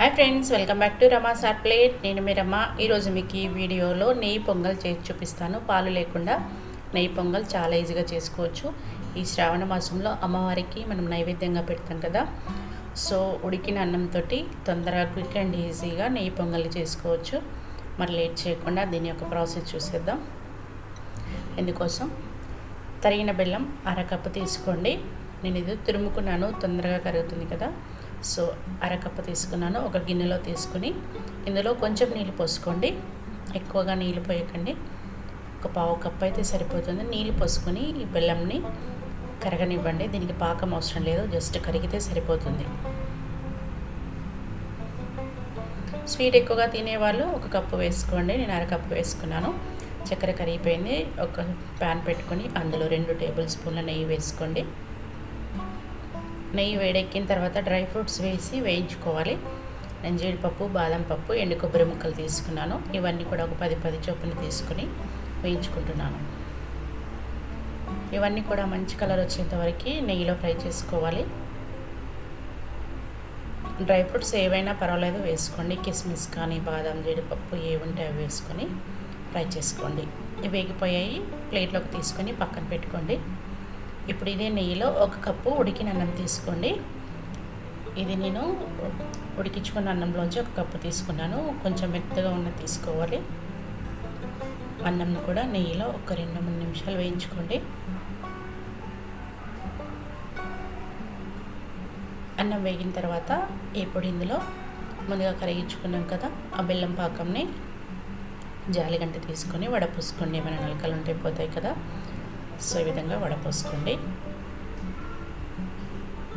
Hi friends, welcome back to Rama sir plate. నేను మీ రమ. ఈరోజు మీకు ఈ వీడియోలో నెయ్యి పొంగల్ చేసి చూపిస్తాను. పాలు లేకుండా నెయ్యి పొంగల్ చాలా ఈజీగా చేసుకోవచ్చు. ఈ శ్రావణ మాసంలో అమ్మవారికి మనం నైవేద్యంగా పెడతాం కదా. సో ఉడికిన అన్నంతో తొందరగా క్విక్ అండ్ ఈజీగా నెయ్యి పొంగల్ చేసుకోవచ్చు. మరి లేట్ చేయకుండా దీని యొక్క ప్రాసెస్ చూసేద్దాం. ఇందుకోసం తరిగిన బెల్లం అరకప్పు తీసుకోండి. నేను ఇది తురుముకున్నాను, తొందరగా కరుగుతుంది కదా. సో అరకప్పు తీసుకున్నాను. ఒక గిన్నెలో తీసుకుని ఇందులో కొంచెం నీళ్ళు పోసుకోండి. ఎక్కువగా నీళ్ళు పోయకండి, ఒక పావు కప్పు అయితే సరిపోతుంది. నీళ్ళు పోసుకొని ఈ బెల్లంని కరగనివ్వండి. దీనికి పాకం అవసరం లేదు, జస్ట్ కరిగితే సరిపోతుంది. స్వీట్ ఎక్కువగా తినేవాళ్ళు ఒక కప్పు వేసుకోండి. నేను అరకప్పు వేసుకున్నాను. చక్కెర కరిగిపోయింది. ఒక ప్యాన్ పెట్టుకొని అందులో 2 టేబుల్ స్పూన్ల నెయ్యి వేసుకోండి. నెయ్యి వేడెక్కిన తర్వాత డ్రై ఫ్రూట్స్ వేసి వేయించుకోవాలి. నేను జీడిపప్పు, బాదం పప్పు, ఎండు కొబ్బరి ముక్కలు తీసుకున్నాను. ఇవన్నీ కూడా ఒక 10 చొప్పున తీసుకుని వేయించుకుంటున్నాను. ఇవన్నీ కూడా మంచి కలర్ వచ్చేంత వరకు నెయ్యిలో ఫ్రై చేసుకోవాలి. డ్రై ఫ్రూట్స్ ఏవైనా పర్వాలేదు వేసుకోండి. కిస్మిస్ కానీ బాదం, జీడిపప్పు ఏవుంటే అవి వేసుకొని ఫ్రై చేసుకోండి. ఇవి వేగిపోయాయి. ప్లేట్లోకి తీసుకొని పక్కన పెట్టుకోండి. ఇప్పుడు ఇదే నెయ్యిలో ఒక కప్పు ఉడికిన అన్నం తీసుకోండి. ఇది నేను ఉడికించుకున్న అన్నంలోంచి ఒక కప్పు తీసుకున్నాను. కొంచెం మెత్తగా ఉన్న తీసుకోవాలి. అన్నంను కూడా నెయ్యిలో ఒక 2-3 నిమిషాలు వేయించుకోండి. అన్నం వేగిన తర్వాత ఇప్పుడు ఇందులో ముందుగా కరిగించుకున్నాం కదా ఆ బెల్లం పాకంని జాలిగంట తీసుకొని వడపోసుకోండి. ఏమైనా నలకలు ఉంటే పోతాయి కదా. సో ఈ విధంగా వడపోసుకోండి.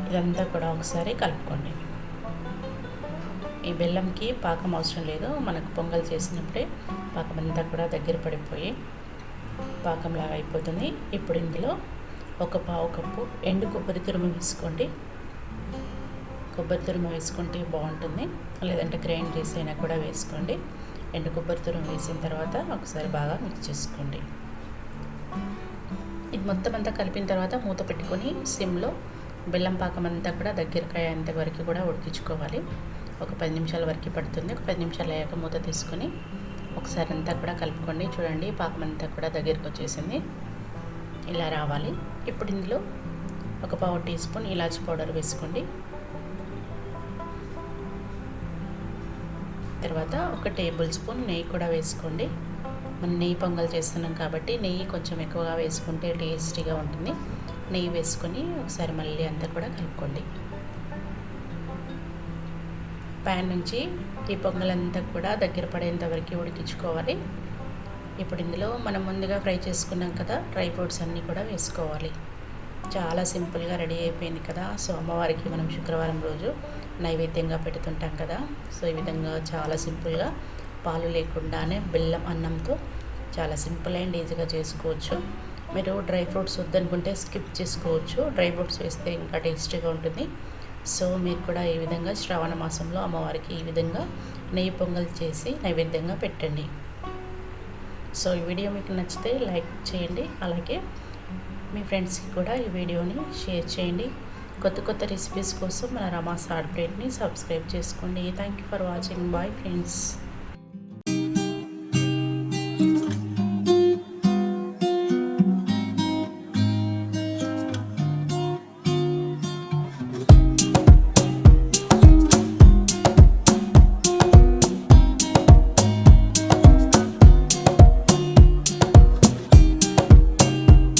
ఇదంతా కూడా ఒకసారి కలుపుకోండి. ఈ బెల్లంకి పాకం అవసరం లేదు, మనకు పొంగల్ చేసినప్పుడే పాకం అంతా కూడా దగ్గర పడిపోయి పాకంలాగా అయిపోతుంది. ఇప్పుడు ఇందులో ఒక పావు కప్పు ఎండు కొబ్బరి తురుము వేసుకోండి. కొబ్బరి తురుము వేసుకుంటే బాగుంటుంది, లేదంటే గ్రైండ్ చేసి అయినా కూడా వేసుకోండి. ఎండు కొబ్బరి తురుము వేసిన తర్వాత ఒకసారి బాగా మిక్స్ చేసుకోండి. ఇది మొత్తం అంతా కలిపిన తర్వాత మూత పెట్టుకొని సిమ్లో బెల్లం పాకం అంతా కూడా దగ్గరికి అయ్యేంత వరకు కూడా ఉడికించుకోవాలి. ఒక 10 నిమిషాల వరకు పడుతుంది. ఒక 10 నిమిషాలు అయ్యాక మూత తీసుకొని ఒకసారి అంతా కూడా కలుపుకోండి. చూడండి, పాకం అంతా కూడా దగ్గరికి వచ్చేసింది. ఇలా రావాలి. ఇప్పుడు ఇందులో ఒక పావు టీ స్పూన్ ఇలాచి పౌడర్ వేసుకోండి. తర్వాత ఒక టేబుల్ స్పూన్ నెయ్యి కూడా వేసుకోండి. మనం నెయ్యి పొంగల్ చేస్తున్నాం కాబట్టి నెయ్యి కొంచెం ఎక్కువగా వేసుకుంటే టేస్టీగా ఉంటుంది. నెయ్యి వేసుకొని ఒకసారి మళ్ళీ అంతా కూడా కలుపుకోండి. ప్యాన్ నుంచి ఈ పొంగల్ అంతా కూడా దగ్గర పడేంత వరకు ఉడికించుకోవాలి. ఇప్పుడు ఇందులో మనం ముందుగా ఫ్రై చేసుకున్నాం కదా డ్రై ఫ్రూట్స్ అన్నీ కూడా వేసుకోవాలి. చాలా సింపుల్గా రెడీ అయిపోయింది కదా. సో అమ్మవారికి మనం శుక్రవారం రోజు నైవేద్యంగా పెడుతుంటాం కదా. సో ఈ విధంగా చాలా సింపుల్గా పాలు లేకుండానే బెల్లం అన్నంతో చాలా సింపుల్ అండ్ ఈజీగా చేసుకోవచ్చు. మీరు డ్రై ఫ్రూట్స్ వద్దనుకుంటే స్కిప్ చేసుకోవచ్చు. డ్రై ఫ్రూట్స్ వేస్తే ఇంకా టేస్టీగా ఉంటుంది. సో మీరు కూడా ఈ విధంగా శ్రావణ మాసంలో అమ్మవారికి ఈ విధంగా నెయ్యి పొంగల్ చేసి నైవేద్యంగా పెట్టండి. సో ఈ వీడియో మీకు నచ్చితే లైక్ చేయండి, అలాగే మీ ఫ్రెండ్స్కి కూడా ఈ వీడియోని షేర్ చేయండి. కొత్త రెసిపీస్ కోసం మన రమా సార్ ప్లేట్ని సబ్స్క్రైబ్ చేసుకోండి. Thank you for watching. Bye friends.